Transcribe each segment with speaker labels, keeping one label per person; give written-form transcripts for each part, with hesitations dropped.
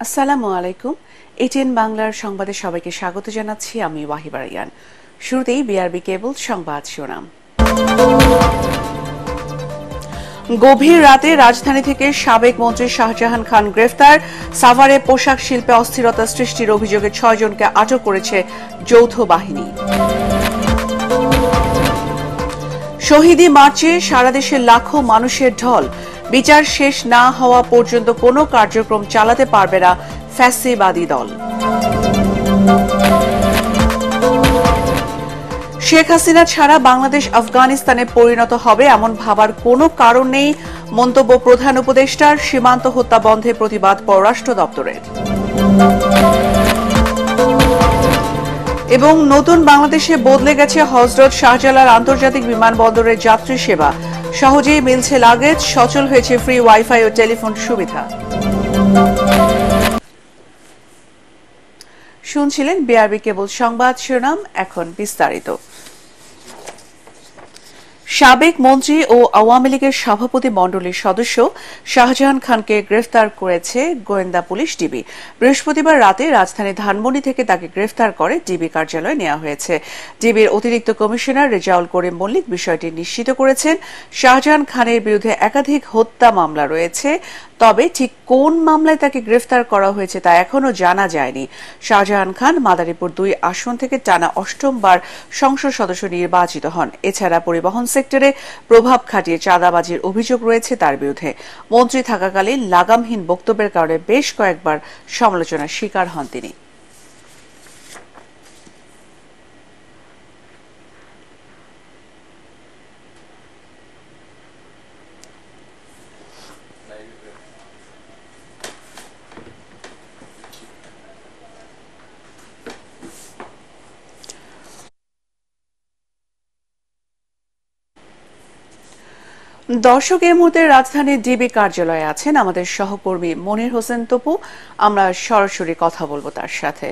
Speaker 1: আসসালামু আলাইকুম। এটিএন বাংলার সংবাদে সবাইকে স্বাগত জানাচ্ছি আমি ওয়াহিবা রায়ান। শুরুতেই বিআরবি কেবল সংবাদ শিরোনাম। গভীর রাতে রাজধানী থেকে সাবেক মন্ত্রী শাহজাহান খান গ্রেফতার। সাভারে পোশাক শিল্পে অস্থিরতা সৃষ্টির অভিযোগে ৬ জনকে আটক করেছে যৌথ বাহিনী। শহীদি মার্চে সারা দেশে লাখো মানুষের ঢল। বিচার শেষ না হওয়া পর্যন্ত কোনো কার্যক্রম চালাতে পারবে না ফ্যাসিবাদী দল। শেখ হাসিনা ছাড়া বাংলাদেশ আফগানিস্তানে পরিণত হবে এমন ভাবার কোনো কারণ নেই মন্তব্য প্রধান উপদেষ্টার। সীমান্ত হত্যা বন্ধে প্রতিবাদ পররাষ্ট্র দপ্তরের। এবং নতুন বাংলাদেশে বদলে গেছে হযরত শাহজালাল আন্তর্জাতিক বিমানবন্দরের যাত্রী সেবা। সহজেই মিলছে লাগেজ, সচল হয়েছে ফ্রি ওয়াইফাই ও টেলিফোন সুবিধা। শুনছিলেন বিআরবি কেবল সংবাদ শিরোনাম, এখন বিস্তারিত। সাবেক মন্ত্রী ও আওয়ামী লীগের সভাপতি মণ্ডলীর সদস্য শাহজাহান খানকে গ্রেফতার করেছে গোয়েন্দা পুলিশ ডিবি। বৃহস্পতিবার রাতে রাজধানী ধানমন্ডি থেকে তাকে গ্রেফতার করে ডিবি কার্যালয়ে নেওয়া হয়েছে। ডিবির অতিরিক্ত কমিশনার রেজাউল করিম মল্লিক বিষয়টি নিশ্চিত করেছেন। শাহজাহান খানের বিরুদ্ধে একাধিক হত্যা মামলা রয়েছে, তবে ঠিক কোন মামলায় তাকে গ্রেফতার করা হয়েছে তা এখনো জানা যায়নি। শাহজাহান খান মাদারীপুর ২ আসন থেকে টানা ৮ম সংসদ সদস্য নির্বাচিত হন। এছাড়া পরিবহন সেক্টরে প্রভাব খাটিয়ে চাঁদাবাজির অভিযোগ রয়েছে তার বিরুদ্ধে। মন্ত্রী থাকাকালীন লাগামহীন বক্তব্যের কারণে বেশ কয়েকবার সমালোচনার শিকার হন তিনি। দর্শক, এই মুহূর্তে রাজধানীর ডিবি কার্যালয়ে আছেন আমাদের সহকর্মী মনির হোসেন তপু। আমরা সরাসরি কথা বলবো তার সাথে।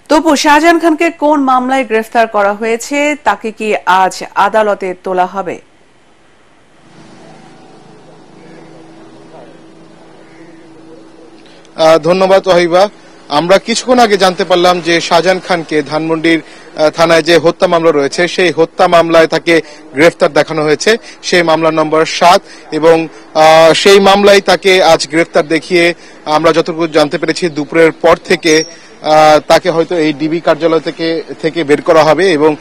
Speaker 1: তপু, শাহজাহান খানকে কোন মামলায় গ্রেফতার করা হয়েছে? তাকে কি আজ আদালতে তোলা হবে?
Speaker 2: ধন্যবাদ ওয়াহিবা। আমরা কিছুক্ষণ আগে জানতে পারলাম যে শাহজাহান খানকে ধানমন্ডির থানায় যে হত্যা মামলা রয়েছে সেই হত্যা মামলায় তাকে গ্রেফতার দেখানো হয়েছে। সেই মামলার নম্বর ৭ এবং সেই মামলায় তাকে আজ গ্রেফতার দেখিয়ে আমরা যতটুকু জানতে পেরেছি দুপুরের পর থেকে তাকে হয়তো এই ডিবি কার্যালয় থেকে বের করা হবে এবং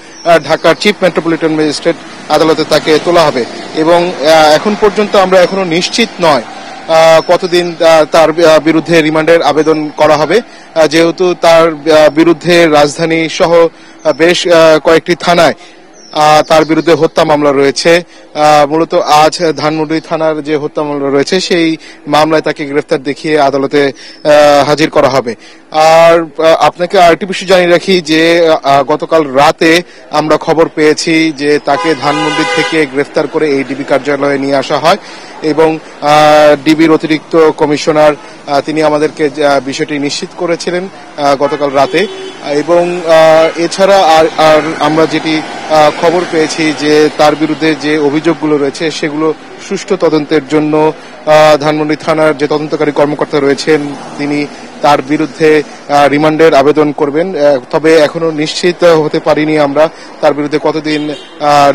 Speaker 2: ঢাকার চিফ মেট্রোপলিটন ম্যাজিস্ট্রেট আদালতে তাকে তোলা হবে। এবং এখন পর্যন্ত আমরা এখনো নিশ্চিত নয় কতদিন তার বিরুদ্ধে রিমান্ডের আবেদন করা হবে, যেহেতু তার বিরুদ্ধে রাজধানী সহ বেশ কয়েকটি থানায় তার বিরুদ্ধে হত্যা মামলা রয়েছে। মূলত আজ ধানমন্ডি থানার যে হত্যা মামলা রয়েছে সেই মামলায় তাকে গ্রেফতার দেখিয়ে আদালতে হাজির করা হবে। আর আপনাকে আরেকটি বিষয় জানিয়ে রাখি যে গতকাল রাতে আমরা খবর পেয়েছি যে তাকে ধানমন্ডি থেকে গ্রেফতার করে এই ডিবি কার্যালয়ে নিয়ে আসা হয় এবং ডিবির অতিরিক্ত কমিশনার তিনি আমাদেরকে বিষয়টি নিশ্চিত করেছিলেন গতকাল রাতে। এবং এছাড়া আর আমরা যেটি খবর পেয়েছি যে তার বিরুদ্ধে যে অভিযোগগুলো রয়েছে সেগুলো সুষ্ঠু তদন্তের জন্য ধানমন্ডি থানার যে তদন্তকারী কর্মকর্তা রয়েছেন তিনি তার বিরুদ্ধে রিমান্ডের আবেদন করবেন। তবে এখনো নিশ্চিত হতে পারিনি আমরা তার বিরুদ্ধে কতদিন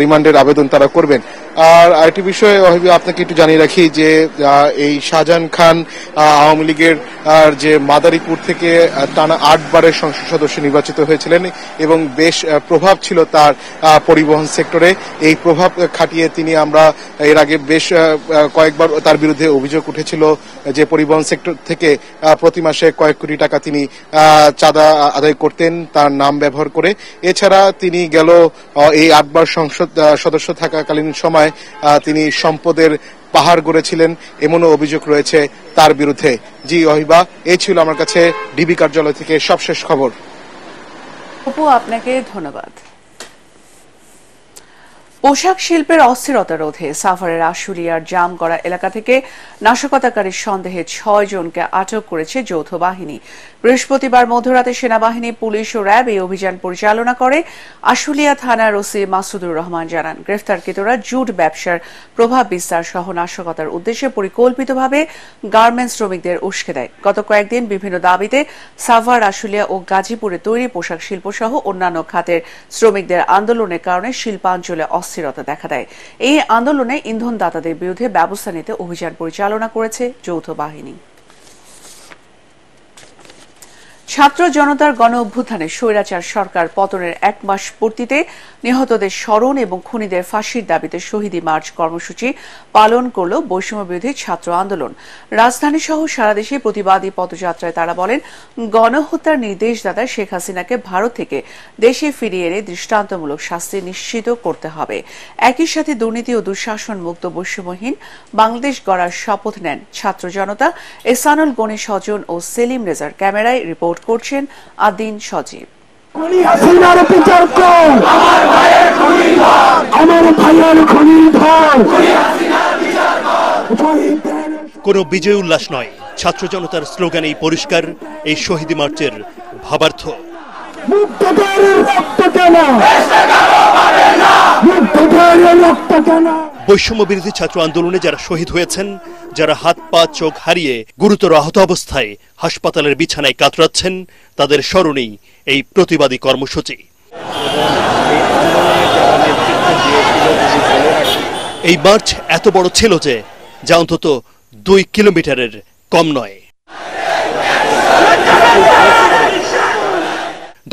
Speaker 2: রিমান্ডের আবেদন তারা করবেন। আর আরেকটি বিষয় আপনাকে একটু জানিয়ে রাখি যে এই শাহজাহান খান আওয়ামী লীগের যে মাদারীপুর থেকে টানা ৮ বারের সংসদ সদস্য নির্বাচিত হয়েছিলেন এবং বেশ প্রভাব ছিল তার পরিবহন সেক্টরে। এই প্রভাব খাটিয়ে তিনি আমরা এর আগে বেশ কয়েকবার তার বিরুদ্ধে অভিযোগ উঠেছিল যে পরিবহন সেক্টর থেকে প্রতি মাসে কয়েক কোটি টাকা তিনি চাঁদা আদায় করতেন তার নাম ব্যবহার করে। এছাড়া তিনি গেল এই ৮ বার সংসদ সদস্য থাকাকালীন সময় তিনি সম্পদের পাহাড় গড়েছিলেন এমনও অভিযোগ রয়েছে তার বিরুদ্ধে। জি ওয়াহিবা, এই ছিল আমার কাছে ডিবি কার্যালয় থেকে সবশেষ খবর।
Speaker 1: আপু, আপনাকে ধন্যবাদ। পোশাক শিল্পের অস্থিরতা রোধে সাভারের আশুলিয়ার জাম করা এলাকা থেকে নাশকতাকারীর সন্দেহে 6 জনকে আটক করেছে যৌথ বাহিনী। বৃহস্পতিবার মধ্যরাতে সেনাবাহিনী, পুলিশ ও র্যাব এই অভিযান পরিচালনা করে। আশুলিয়া থানার ওসি মাসুদুর রহমান জানান, গ্রেফতারকৃতরা জুট ব্যবসার প্রভাব বিস্তার সহ নাশকতার উদ্দেশ্যে পরিকল্পিতভাবে গার্মেন্টস শ্রমিকদের উস্কে দেয়। গত কয়েকদিন বিভিন্ন দাবিতে সাভার, আশুলিয়া ও গাজীপুরে তৈরি পোশাক শিল্প সহ অন্যান্য খাতের শ্রমিকদের আন্দোলনের কারণে শিল্পাঞ্চলে অস্থিরতা দেখা দেয়। এই আন্দোলনে ইন্ধনদাতাদের বিরুদ্ধে ব্যবস্থা নিতে অভিযান পরিচালনা করেছে যৌথ বাহিনী। ছাত্র জনতার গণ অভ্যুত্থানে স্বৈরাচার সরকার পতনের 1 মাস পূর্তিতে নিহতদের স্মরণ এবং খুনিদের ফাঁসির দাবিতে শহীদি মার্চ কর্মসূচি পালন করল বৈষম্য বিরোধী ছাত্র আন্দোলন। রাজধানী সহ সারা দেশে প্রতিবাদী পদযাত্রায় তারা বলেন, গণহত্যার নির্দেশদাতা শেখ হাসিনাকে ভারত থেকে দেশে ফিরিয়ে এনে দৃষ্টান্তমূলক শাস্তি নিশ্চিত করতে হবে। একই সাথে দুর্নীতি ও দুঃশাসন মুক্ত বৈষম্যহীন বাংলাদেশ গড়ার শপথ নেন ছাত্র জনতা। এহসানুল গনি স্বজন ও সেলিম রেজার ক্যামেরায় রিপোর্ট করছেন আদিন সজীব।
Speaker 3: কোনো বিজয় উল্লাস নয়, ছাত্র জনতার স্লোগানেই পরিষ্কার এই শহীদ মার্চের ভাবার্থ। বৈষম্য বিরোধী ছাত্র আন্দোলনে যারা শহীদ হয়েছেন, যারা হাত পা চোখ হারিয়ে গুরুতর আহত অবস্থায় হাসপাতালের বিছানায় কাতরাচ্ছেন, তাদের স্মরণেই এই প্রতিবাদী কর্মসূচি। এই মার্চ এত বড় ছিল যে যা অন্তত 2 কিলোমিটারের কম নয়।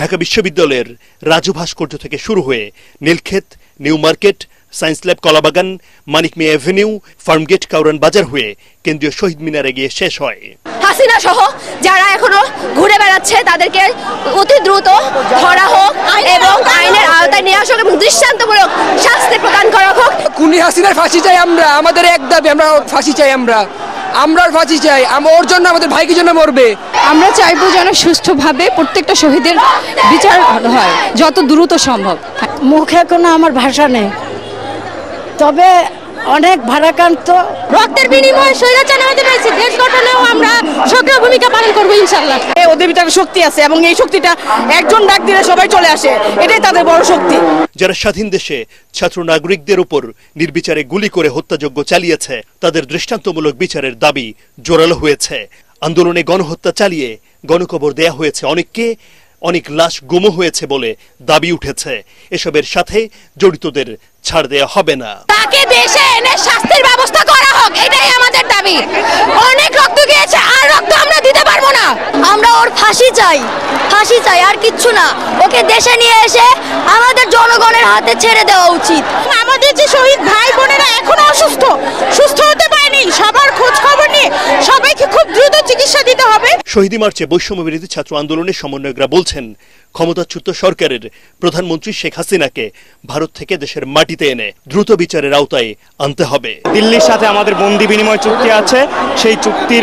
Speaker 3: ঢাকা বিশ্ববিদ্যালয়ের রাজু ভাস্কর্য থেকে শুরু হয়ে Nilkhet, New Market, Science Lab, Kalabagan, Manik Mia Avenue, Farmgate, Kawran Bazar হয়ে কেন্দ্রীয় শহীদ মিনারে গিয়ে শেষ হয়।
Speaker 4: হাসিনা সহ যারা এখনো ঘুরে বেড়াচ্ছে তাদেরকে অতি দ্রুত ধরা হোক এবং আইনের আওতায় নিয়ে আসা হোক এবং দৃষ্টান্তমূলক শাস্তি প্রদান করা হোক।
Speaker 5: খুনি হাসিনার ফাঁসি চাই আমরা, আমাদের এক দাবি, আমরা ফাঁসি চাই, আমরা ফাঁসি চাই, ওর জন্য আমাদের ভাইকে জন্য মরবে।
Speaker 6: আমরা চাইবো যেন সুষ্ঠুভাবে প্রত্যেকটা শহীদের বিচার হয় যত দ্রুত সম্ভব।
Speaker 7: মুখে কোনো আমার ভাষা নেই, তবে অনেক ভারাক্রান্ত।
Speaker 4: রক্তের বিনিময়ে স্বৈরাচার আমাদের রয়েছে, দেশ গঠনেও আমরা সক্রিয় ভূমিকা পালন করবো ইনশাআল্লাহ।
Speaker 5: ওদের ভিতরে শক্তি আছে এবং এই শক্তিটা একজন ডাক দিলে সবাই চলে আসে, এটাই তাদের বড় শক্তি।
Speaker 3: যারা স্বাধীন দেশে ছাত্র নাগরিকদের উপর নির্বিচারে গুলি করে হত্যাযজ্ঞ চালিয়েছে, তাদের দৃষ্টান্তমূলক বিচারের দাবি জোরালো হয়েছে। আন্দোলনে গণহত্যা চালিয়ে গণকবর দেয়া হয়েছে অনেককে, অনেক লাশ গুম হয়েছে বলে দাবি উঠেছে। এসবের সাথে জড়িতদের ছাড় দেয়া হবে না।
Speaker 4: তাকে দেশে এনে শাস্তির ব্যবস্থা করা হোক, এটাই আমাদের দাবি। অনেক রক্ত গিয়েছে, আর রক্ত আমরা দিতে পারবো না।
Speaker 7: আমরা ওর ফাঁসি চাই, আর কিচ্ছু না। ওকে দেশে নিয়ে এসে আমাদের জনগণের হাতে ছেড়ে দেওয়া উচিত।
Speaker 4: আমাদের যে শহীদ ভাই বোনেরা এখনো অসুস্থ, সুস্থ হতে পারেনি, সবার খোঁজ খবর নিয়ে সবাইকে খুব দ্রুত চিকিৎসা দিতে হবে।
Speaker 3: শহীদ মার্চে বৈষম্য বিরোধী ছাত্র আন্দোলনের সমন্বয়করা বলছেন, ক্ষমতাচ্যুত সরকারের প্রধানমন্ত্রী শেখ হাসিনাকে ভারত থেকে দেশের মাটিতে এনে দ্রুত বিচারের আওতায় আনতে হবে।
Speaker 8: দিল্লির সাথে আমাদের বন্দি বিনিময় চুক্তি আছে, সেই চুক্তি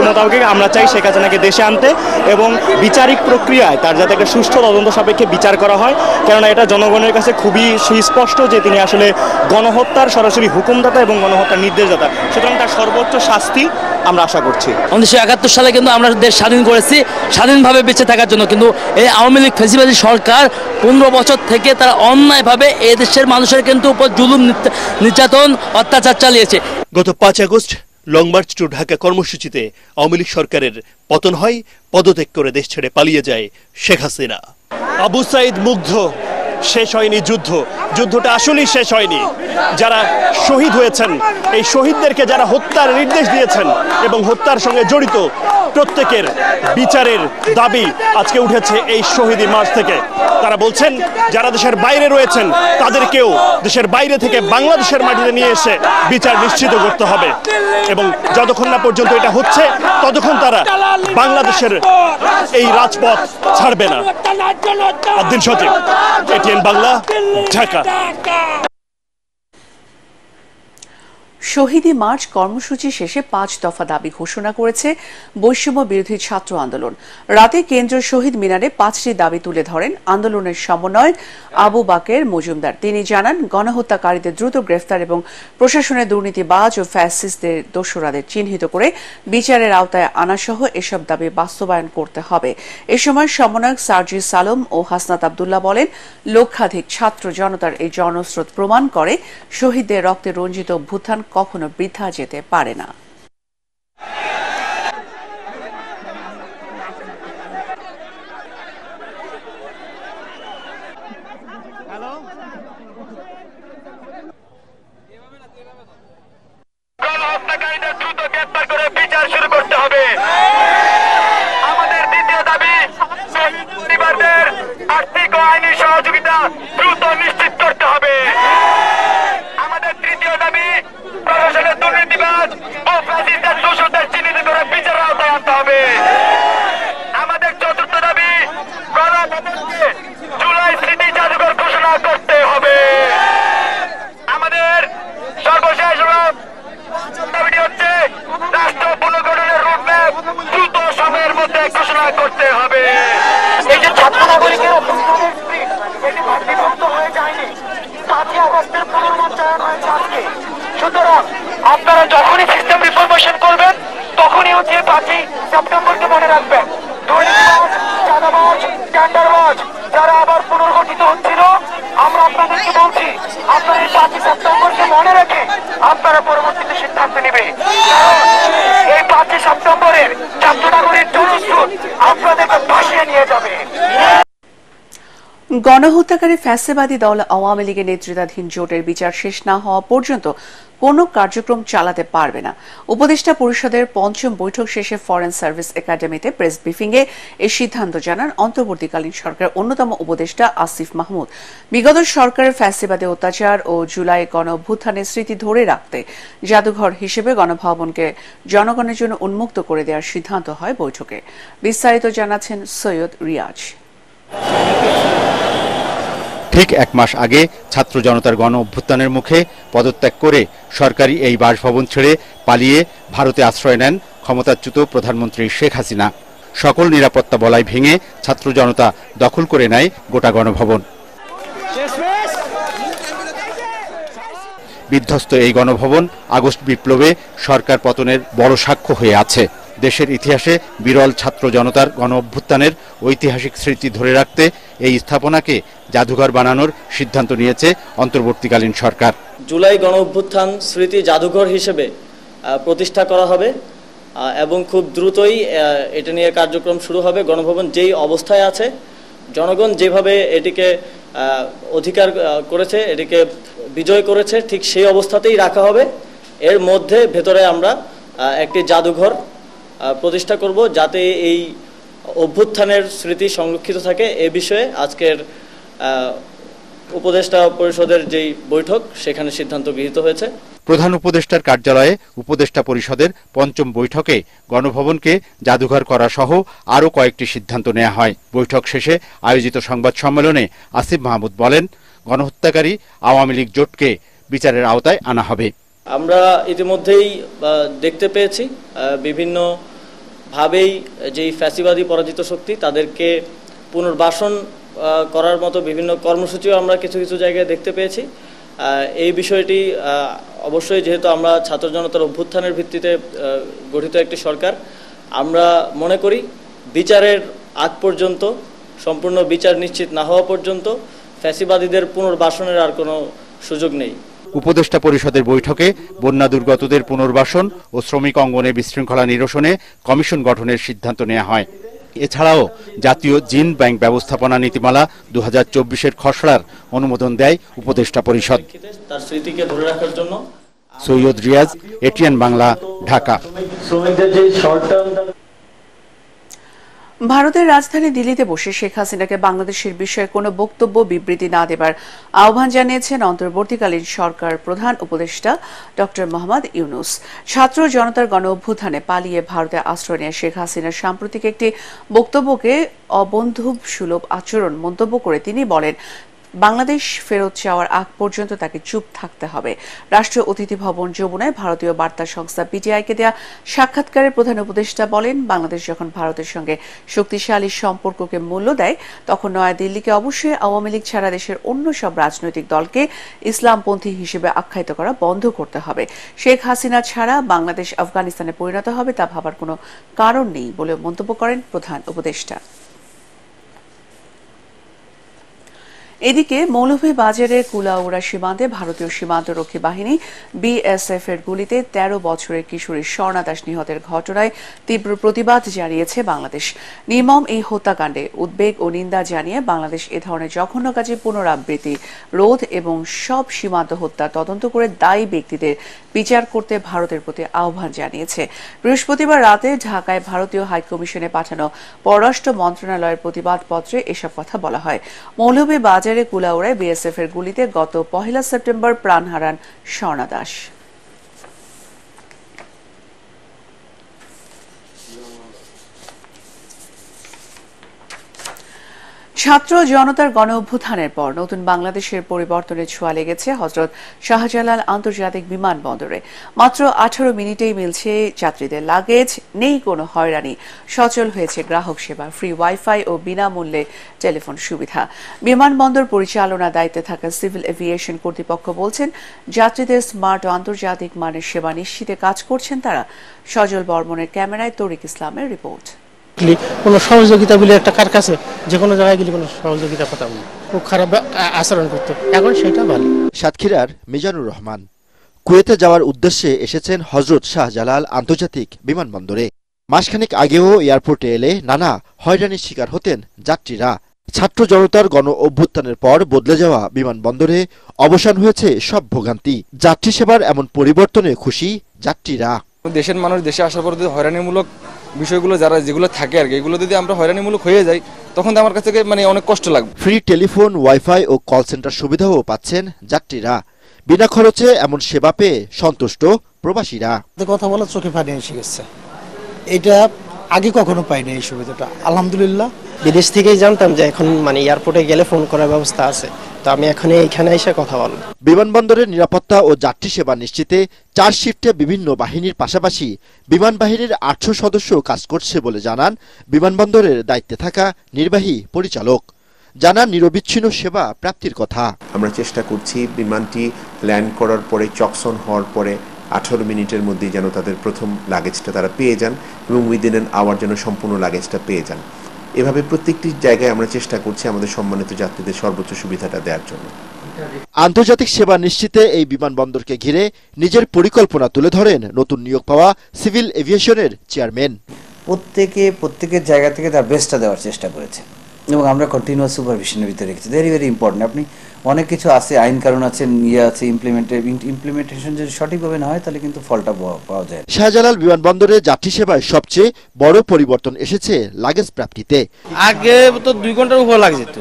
Speaker 8: মোতাবেক আমরা চাই শেখ হাসিনাকে দেশে আনতে এবং বিচারিক প্রক্রিয়ায় তার যাতে একটা সুষ্ঠু তদন্ত সাপেক্ষে বিচার করা হয়। কেননা এটা জনগণের কাছে খুবই সুস্পষ্ট যে তিনি আসলে গণহত্যার সরাসরি হুকুমদাতা এবং গণহত্যার নির্দেশদাতা, সুতরাং তার সর্বোচ্চ শাস্তি আমরা আশা করছি।
Speaker 9: 1971 সালে কিন্তু আমরা দেশ স্বাধীন করেছি স্বাধীনভাবে বেঁচে থাকার জন্য, কিন্তু এই আওয়ামী লীগ ফ্যাসিবাদী সরকার 15 বছর থেকে তারা অন্যায়ভাবে এই দেশের মানুষের কিন্তু উপর জুলুম, নির্যাতন, অত্যাচার চালিয়েছে।
Speaker 3: গত 5 August long march to Dhaka কর্মসূচিতে আওয়ামী লীগ সরকারের পতন হয়, পদত্যাগ করে দেশ ছেড়ে পালিয়ে যায় শেখ হাসিনা। আবু সাইদ মুগ্ধ, শেষ হয়নি যুদ্ধ, যুদ্ধটা আসলেই শেষ হয়নি। যারা শহীদ হয়েছেন, এই শহীদদেরকে যারা হত্যার নির্দেশ দিয়েছেন এবং হত্যার সঙ্গে জড়িত প্রত্যেকের বিচারের দাবি আজকে উঠেছে এই শহীদি মার্চ থেকে। তারা বলছেন যারা দেশের বাইরে রয়েছেন তাদেরকেও দেশের বাইরে থেকে বাংলাদেশের মাটিতে নিয়ে এসে বিচার নিশ্চিত করতে হবে এবং যতক্ষণ না পর্যন্ত এটা হচ্ছে ততক্ষণ তারা বাংলাদেশের এই রাজপথ ছাড়বে না। আদিন সজীব, এটিএন বাংলা, ঢাকা।
Speaker 1: শহীদি মার্চ কর্মসূচি শেষে 5 দফা দাবি ঘোষণা করেছে বৈষম্য বিরোধী ছাত্র আন্দোলন। রাতে কেন্দ্রীয় শহীদ মিনারে 5টি দাবি তুলে ধরেন আন্দোলনের সমন্বয়ক আবু বাকের মজুমদার। তিনি জানান, গণহত্যাকারীদের দ্রুত গ্রেফতার এবং প্রশাসনের দুর্নীতিবাজ ও ফ্যাসিস্টদের দোসরাদের চিহ্নিত করে বিচারের আওতায় আনাসহ এসব দাবি বাস্তবায়ন করতে হবে। এ সময় সমন্বয়ক সার্জিস সালম ও হাসনাত আবদুল্লাহ বলেন, লক্ষাধিক ছাত্র জনতার এই জনস্রোত প্রমাণ করে শহীদদের রক্তে রঞ্জিত অভ্যুত্থান কখনো বৃথা যেতে পারে না।
Speaker 10: গণহত্যাকারীদের দ্রুত গ্রেপ্তার করে বিচার শুরু করতে হবে। আমাদের দ্বিতীয় দাবি, পরিবারদের আর্থিক ও আইনি সহযোগিতা দ্রুত নিশ্চিত করতে হবে। আমাদের তৃতীয় দাবি, প্রশাসনের দুর্নীতিবাজ ও ফ্যাসিস্টদের দোষরদের চিহ্নিত করে বিচারের আওতায় আনতে হবে। আমাদের চতুর্থ দাবি, গণভবনকে জুলাই স্মৃতি জাদুঘর ঘোষণা করতে হবে। আমাদের সর্বশেষ দাবিটি হচ্ছে, রাষ্ট্র পুনর্গঠনের রোডম্যাপ দ্রুত সময়ের মধ্যে ঘোষণা করতে হবে। এই যে ছাত্র নাগরিকের এটি বিভক্ত হয়ে যায়নি, 5ই আগস্টের পুনর্মঞ্চায়ন হয়েছে আজকে। সুতরাং আপনারা যখনই সিস্টেম রিফরমেশন করবেন, তখনই হচ্ছে 5ই সেপ্টেম্বরকে মনে রাখবেন। দুর্নীতিবাজ, চাঁদাবাজ, টেন্ডারবাজ যারা আবার পুনর্গঠিত হচ্ছিল, আমরা আপনাদেরকে বলছি, আপনারা এই 5ই সেপ্টেম্বরকে মনে রেখে আপনারা পরবর্তীতে সিদ্ধান্ত নেবে। এই 5ই সেপ্টেম্বরের ছাত্র নাগরিক জনস্রোত আপনাদেরকে ভাসিয়ে নিয়ে যাবে।
Speaker 1: গণহত্যাকারী ফ্যাসিবাদী দল আওয়ামী লীগের নেতৃত্বাধীন জোটের বিচার শেষ না হওয়া পর্যন্ত কোনো কার্যক্রম চালাতে পারবে না। উপদেষ্টা পরিষদের 5ম বৈঠক শেষে ফরেন সার্ভিস একাডেমিতে প্রেস ব্রিফিংয়ে এই সিদ্ধান্ত জানান অন্তর্বর্তীকালীন সরকারের অন্যতম উপদেষ্টা আসিফ মাহমুদ। বিগত সরকারের ফ্যাসিবাদী অত্যাচার ও জুলাই গণঅভ্যুত্থানের স্মৃতি ধরে রাখতে জাদুঘর হিসেবে গণভবনকে জনগণের জন্য উন্মুক্ত করে দেওয়ার সিদ্ধান্ত হয় বৈঠকে। বিস্তারিত জানাচ্ছেন সৈয়দ রিয়াজ।
Speaker 11: ঠিক 1 মাস আগে ছাত্র জনতার গণ অভ্যুত্থানের মুখে পদত্যাগ করে সরকারি এই বাসভবন ছেড়ে পালিয়ে ভারতে আশ্রয় নেন ক্ষমতাচ্যুত প্রধানমন্ত্রী শেখ হাসিনা। সকল নিরাপত্তা বলয় ভেঙে ছাত্র জনতা দখল করে নেয় গোটা গণভবন। বিধ্বস্ত এই গণভবন আগস্ট বিপ্লবে সরকার পতনের বড় সাক্ষ্য হয়ে আছে। দেশের ইতিহাসে বিরল ছাত্র জনতার গণ অভ্যুত্থানের ঐতিহাসিক স্মৃতি ধরে রাখতে এই স্থাপনাকে জাদুঘর বানানোর সিদ্ধান্ত নিয়েছে অন্তর্বর্তীকালীন সরকার।
Speaker 12: জুলাই গণ অভ্যুত্থান স্মৃতি জাদুঘর হিসেবে প্রতিষ্ঠা করা হবে এবং খুব দ্রুতই এটা নিয়ে কার্যক্রম শুরু হবে। গণভবন যেই অবস্থায় আছে, জনগণ যেভাবে এটিকে অধিকার করেছে, এটিকে বিজয় করেছে, ঠিক সেই অবস্থাতেই রাখা হবে। এর মধ্যে ভেতরে আমরা একটি জাদুঘর প্রতিষ্ঠা করব, যাতে এই অভ্যুত্থানের স্মৃতি সংরক্ষিত থাকে। এ বিষয়ে আজকের উপদেষ্টা পরিষদের যেই বৈঠক, সেখানে সিদ্ধান্ত গৃহীত হয়েছে।
Speaker 11: প্রধান উপদেষ্টার কার্যালয়ে উপদেষ্টা পরিষদের 5ম বৈঠকে গণভবনকে জাদুঘর করা সহ আরও কয়েকটি সিদ্ধান্ত নেওয়া হয়। বৈঠক শেষে আয়োজিত সংবাদ সম্মেলনে আসিফ মাহমুদ বলেন, গণহত্যাকারী আওয়ামী লীগ জোটকে বিচারের আওতায় আনা হবে।
Speaker 12: আমরা ইতিমধ্যেই দেখতে পেয়েছি বিভিন্নভাবেই যেই ফ্যাসিবাদী পরাজিত শক্তি, তাদেরকে পুনর্বাসন করার মতো বিভিন্ন কর্মসূচিও আমরা কিছু কিছু জায়গায় দেখতে পেয়েছি। এই বিষয়টি অবশ্যই, যেহেতু আমরা ছাত্র জনতার অভ্যুত্থানের ভিত্তিতে গঠিত একটি সরকার, আমরা মনে করি বিচারের আগ পর্যন্ত, সম্পূর্ণ বিচার নিশ্চিত না হওয়া পর্যন্ত ফ্যাসিবাদীদের পুনর্বাসনের আর কোনো সুযোগ নেই।
Speaker 11: উপদেষ্টা পরিষদের বৈঠকে বন্যা দুর্গতদের পুনর্বাসন ও শ্রমিক অঙ্গনে বিশৃঙ্খলা নিরসনে কমিশন গঠনের সিদ্ধান্ত নেওয়া হয়। এছাড়াও জাতীয় জিন ব্যাংক ব্যবস্থাপনা নীতিমালা 2024-এর খসড়ার অনুমোদন দেয় উপদেষ্টা পরিষদ।
Speaker 12: তার স্মৃতিকে ধরে রাখার জন্য
Speaker 11: সৈয়দ রিয়াজ, এটিএন বাংলা, ঢাকা।
Speaker 1: ভারতের রাজধানী দিল্লিতে বসে শেখ হাসিনাকে বাংলাদেশের বিষয়ে কোনো বক্তব্য বিবৃতি না দেবার আহ্বান জানিয়েছেন অন্তর্বর্তীকালীন সরকার প্রধান উপদেষ্টা ড মোহাম্মদ ইউনূস। ছাত্র জনতার গণ অভ্যুত্থানে পালিয়ে ভারতে আশ্রয় নেয় শেখ হাসিনার সাম্প্রতিক একটি বক্তব্যকে অবন্ধুসুলভ আচরণ মন্তব্য করে তিনি বলেন, বাংলাদেশ ফেরত যাওয়ার আগ পর্যন্ত তাকে চুপ থাকতে হবে। রাষ্ট্রীয় অতিথি ভবন যমুনায় ভারতীয় বার্তা সংস্থা পিটিআইকে দেয়া সাক্ষাৎকারে প্রধান উপদেষ্টা বলেন, বাংলাদেশ যখন ভারতের সঙ্গে শক্তিশালী সম্পর্ককে মূল্য দেয় তখন নয়াদিল্লিকে অবশ্যই আওয়ামী লীগ ছাড়া দেশের অন্য সব রাজনৈতিক দলকে ইসলামপন্থী হিসেবে আখ্যায়িত করা বন্ধ করতে হবে। শেখ হাসিনা ছাড়া বাংলাদেশ আফগানিস্তানে পরিণত হবে তা ভাবার কোনো কারণ নেই বলে মন্তব্য করেন প্রধান উপদেষ্টা। এদিকে মৌলভীবাজারের কুলাউড়া সীমান্তে ভারতীয় সীমান্তরক্ষী বাহিনী বিএসএফ এর গুলিতে ১৩ বছরের কিশোরী স্বর্ণা দাস নিহতের ঘটনায় তীব্র প্রতিবাদ জানিয়েছে বাংলাদেশ। নির্মম এই হত্যাকাণ্ডে উদ্বেগ ও নিন্দা জানিয়ে বাংলাদেশ এ ধরনের জঘন্য কাজে পুনরাবৃত্তি রোধ এবং সব সীমান্ত হত্যা তদন্ত করে দায়ী ব্যক্তিদের বিচার করতে ভারতের প্রতি আহ্বান জানিয়েছে। বৃহস্পতিবার রাতে ঢাকায় ভারতীয় হাইকমিশনে পাঠানো পররাষ্ট্র মন্ত্রণালয়ের প্রতিবাদপত্রে এসব কথা বলা হয়। মৌলভীবাজার কুলাউড়ায় বিএসএফ এর গুলিতে গত ১ সেপ্টেম্বর প্রাণ হারান স্বর্ণা দাস। ছাত্র জনতার গণ অভ্যুত্থানের পর নতুন বাংলাদেশের পরিবর্তনের ছোঁয়া লেগেছে হযরত শাহজালাল আন্তর্জাতিক বিমানবন্দরে। মাত্র 18 মিনিটেই মিলছে যাত্রীদের লাগেজ, নেই কোনো হয়রানি, সচল হয়েছে গ্রাহক সেবা, ফ্রি ওয়াইফাই ও বিনামূল্যে টেলিফোন সুবিধা। বিমানবন্দর পরিচালনার দায়িত্বে থাকা সিভিল এভিয়েশন কর্তৃপক্ষ বলছেন, যাত্রীদের স্মার্ট ও আন্তর্জাতিক মানের সেবা নিশ্চিতে কাজ করছেন তারা। সজল বর্মনের ক্যামেরায় তরিক ইসলামের রিপোর্ট।
Speaker 13: কোনো সহযোগিতা বলে একটা কার কাছে যে কোনো জায়গায় গেলে কোনো সহযোগিতা পেতাম না, খুব খারাপ আচরণ করতো, এখন সেটা ভালো।
Speaker 14: সাতক্ষীরার মিজানুর রহমান কুয়েতে যাওয়ার উদ্দেশ্যে এসেছেন হযরত শাহজালাল আন্তর্জাতিক বিমানবন্দরে। মাসখানেক আগেও এয়ারপোর্টে এলে নানা হয়রানির শিকার হতেন যাত্রীরা। ছাত্র জনতার গণ অভ্যুত্থানের পর বদলে যাওয়া বিমানবন্দরে অবসান হয়েছে সব ভোগান্তি। যাত্রী সেবার এমন পরিবর্তনে খুশি যাত্রীরা।
Speaker 15: দেশের মানুষ দেশে আসার পর যদি হয়রানিমূলক বিষয়গুলো যেগুলো থাকে আর কি, এগুলো যদি আমরা হয়রানিমূলক হয়ে যাই তখন তো আমার কাছে অনেক কষ্ট লাগবে।
Speaker 14: ফ্রি টেলিফোন, ওয়াইফাই ও কল সেন্টার সুবিধাও পাচ্ছেন যাত্রীরা। বিনা খরচে এমন সেবা পেয়ে সন্তুষ্ট প্রবাসীরা।
Speaker 16: কথা বলা চোখে পানি এসে গেছে, এটা আগে কখনো পাইনি এই সুবিধাটা, আলহামদুলিল্লাহ।
Speaker 17: বিদেশ থেকেই জানতাম যে এখন এয়ারপোর্টে গেলে ফোন করার ব্যবস্থা আছে, তো আমি এখানে এসে কথা বলবো।
Speaker 14: বিমানবন্দরের নিরাপত্তা ও যাত্রী সেবা নিশ্চিতে 4 শিফটে বিভিন্ন বাহিনীর পাশাপাশি বিমান বাহিনীর 800 সদস্য কাজ করছে বলে জানান বিমানবন্দরের দায়িত্বে থাকা নির্বাহী পরিচালক। জানান নিরবিচ্ছিন্ন সেবা প্রাপ্তির কথা।
Speaker 18: আমরা চেষ্টা করছি বিমানটি ল্যান্ড করার পরে চকসন হওয়ার পরে 18 মিনিটের মধ্যে যেন তাদের প্রথম লাগেজটা তারা পেয়ে যান এবং উইদিন অ্যান আওয়ার যেন সম্পূর্ণ লাগেজটা পেয়ে যান। এভাবে প্রত্যেকটি জায়গায় আমরা চেষ্টা করছি আমাদের সম্মানিত যাত্রীদের সর্বোচ্চ সুবিধাটা দেওয়ার জন্য।
Speaker 14: আন্তর্জাতিক সেবা নিশ্চিতে এই বিমানবন্দরকে ঘিরে নিজের পরিকল্পনা তুলে ধরেন নতুন নিয়োগ পাওয়া সিভিল এভিয়েশনের চেয়ারম্যান।
Speaker 19: প্রত্যেকের জায়গা থেকে তার বেস্টটা দেওয়ার চেষ্টা করেছে এবং আমরা কন্টিনিউয়াস সুপারভিশনের ভিতরে রেখেছি। Very very important. আপনি অনেক কিছু আছে, আইন কারণ আছে, আছে, ইমপ্লিমেন্টেশন যদি সঠিকভাবে না হয় তাহলে কিন্তু ফলটা পাওয়া যায়।
Speaker 14: শাহজালাল বিমানবন্দরে যাত্রী সেবায় সবচেয়ে বড় পরিবর্তন এসেছে লাগেজ প্রাপ্তিতে।
Speaker 13: আগে তো 2 ঘন্টার উপর লাগে যেত,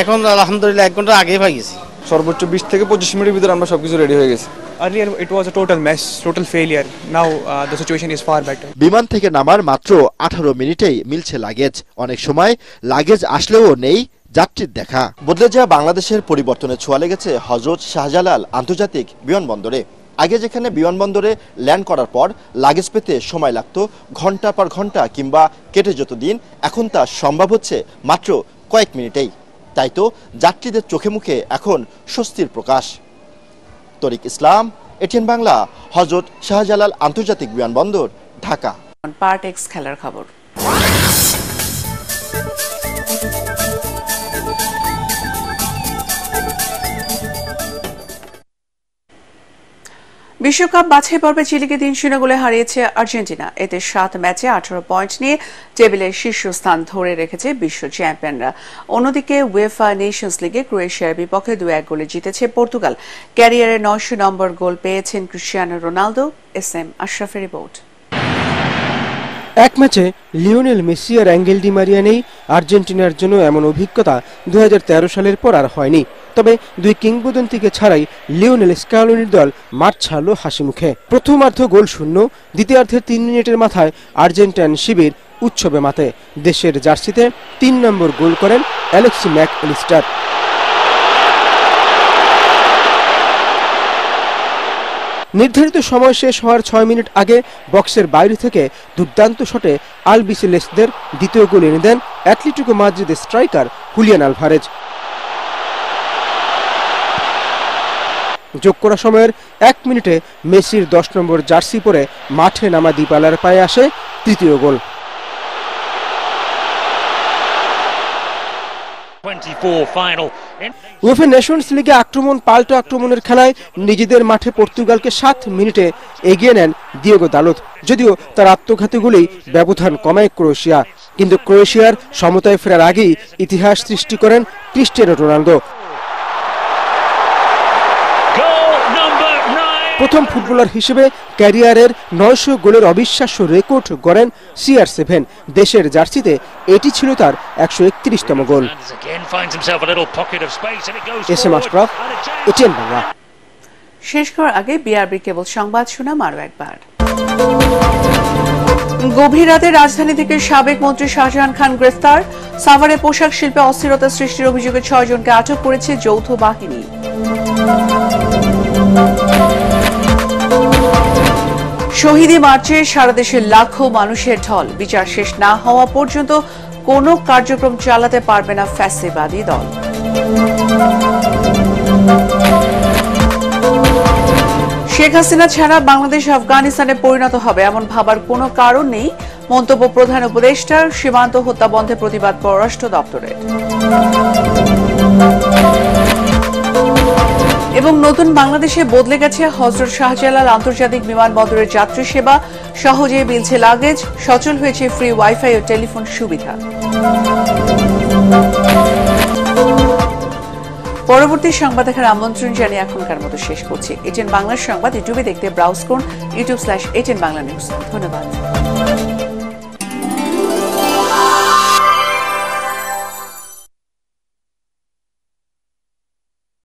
Speaker 13: এখন আলহামদুলিল্লাহ 1 ঘন্টা আগেই পাই গেছি।
Speaker 15: সর্বোচ্চ 20 থেকে 25 মিনিটের ভিতরে আমরা সবকিছু রেডি হয়ে গেছি।
Speaker 20: Earlier it was a total mess, total failure. Now the situation is far better.
Speaker 14: বিমান থেকে নামার মাত্র 18 মিনিটেই মিলছে লাগেজ। অনেক সময় লাগেজ আসলেও নেই যাত্রীর দেখা। বদলে যাওয়া বাংলাদেশের পরিবর্তনে ছোঁয়া লেগেছে হযরত শাহজালাল আন্তর্জাতিক বিমানবন্দরে। আগে যেখানে বিমানবন্দরে ল্যান্ড করার পর লাগেজ পেতে সময় লাগতো ঘন্টা পর ঘন্টা কিংবা কেটে যেত দিন, এখন তা সম্ভব হচ্ছে মাত্র কয়েক মিনিটেই। তাই তো যাত্রীদের চোখে মুখে এখন স্বস্তির প্রকাশ। তরিক ইসলাম, এটিএন বাংলা, হযরত শাহজালাল আন্তর্জাতিক বিমানবন্দর, ঢাকা।
Speaker 1: পার্টেক্স খেলার খবর। বিশ্বকাপ বাছাই পর্বে চিলিকে 3-0 গোলে হারিয়েছে আর্জেন্টিনা। এতে 7 ম্যাচে 18 পয়েন্ট নিয়ে টেবিলের শীর্ষস্থান ধরে রেখেছে বিশ্ব চ্যাম্পিয়নরা। অন্যদিকে উয়েফা নেশনস লিগে ক্রোয়েশিয়ার বিপক্ষে 2-1 গোলে জিতেছে পর্তুগাল। ক্যারিয়ারে 900 নম্বর গোল পেয়েছেন ক্রিস্টিয়ানো রোনালদো। SM আশরাফের রিপোর্ট।
Speaker 21: এক ম্যাচে লিওনেল মেসি আর অ্যাঙ্গেল ডি মারিয়া নেই আর্জেন্টিনার জন্য এমন অভিজ্ঞতা 2013 সালের পর আর হয়নি। তবে 2 কিংবদন্তিকে ছাড়াই লিওনেল স্ক্যালোনির দল মাঠ ছাড়ল হাসি মুখে। প্রথমার্ধ গোল শূন্য, দ্বিতীয়ার্ধের 3 মিনিটের মাথায় আর্জেন্টাইন শিবির উৎসবে মাতে। দেশের জার্সিতে 3 নম্বর গোল করেন অ্যালেক্সি ম্যাক এলিস্টার। নির্ধারিত সময় শেষ হওয়ার 6 মিনিট আগে বক্সের বাইরে থেকে দুর্দান্ত শটে আলবিসেলেস্তেদের দ্বিতীয় গোল এনে দেন অ্যাটলেটিকো মাদ্রিদের স্ট্রাইকার হুলিয়ান আলভারেজ। যোগ করা সময়ের 1 মিনিটে মেসির 10 নম্বর জার্সি পরে মাঠে নামা দিবালার পায়ে আসে তৃতীয় গোল। উয়েফা নেশনস লিগে আক্রমণ পাল্টা আক্রমণের খেলায় নিজেদের মাঠে পর্তুগালকে 7 মিনিটে এগিয়ে নেন দিয়েগো দালোত। যদিও তার আত্মঘাতী গোলেই ব্যবধান কমায় ক্রোয়েশিয়া, কিন্তু ক্রোয়েশিয়ার সমতায় ফেরার আগেই ইতিহাস সৃষ্টি করেন ক্রিস্টিয়ানো রোনালদো। প্রথম ফুটবলার হিসেবে ক্যারিয়ারের 900 গোলের অবিশ্বাস্য রেকর্ড গড়েন CR7। দেশের জার্সিতে এটি ছিল তার 131তম goal. SM Ashraf, ATN Bangla.
Speaker 1: শেষ করার আগে বিআরবি কেবল সংবাদ শোনাম আরো একবার। গভীর রাতে রাজধানী থেকে সাবেক মন্ত্রী শাহজাহান খান গ্রেফতার। সাভারে পোশাক শিল্পে অস্থিরতা সৃষ্টির অভিযোগে 6 জনকে আটক করেছে যৌথ বাহিনী। শহীদি মার্চে সারা দেশের লাখো মানুষের ঢল। বিচার শেষ না হওয়া পর্যন্ত কোনো কার্যক্রম চালাতে পারবে না ফ্যাসিবাদী দল। শেখ হাসিনা ছাড়া বাংলাদেশ আফগানিস্তানে পরিণত হবে এমন ভাবার কোনো কারণ নেই, মন্তব্য প্রধান উপদেষ্টার। সীমান্ত হত্যা বন্ধে প্রতিবাদ পররাষ্ট্র দপ্তরের। এবং নতুন বাংলাদেশে বদলে গেছে হযরত শাহজালাল আন্তর্জাতিক বিমানবন্দরের যাত্রী সেবা। সহজেই মিলছে লাগেজ, সচল হয়েছে ফ্রি ওয়াইফাই ও টেলিফোন সুবিধা। পরবর্তী সংবাদ দেখার আমন্ত্রণ জানিয়ে এখনকার মতো শেষ করছি। এটিএন বাংলার সংবাদ ইউটিউবে দেখতে ব্রাউজ করুন youtube/ATN Bangla News। ধন্যবাদ।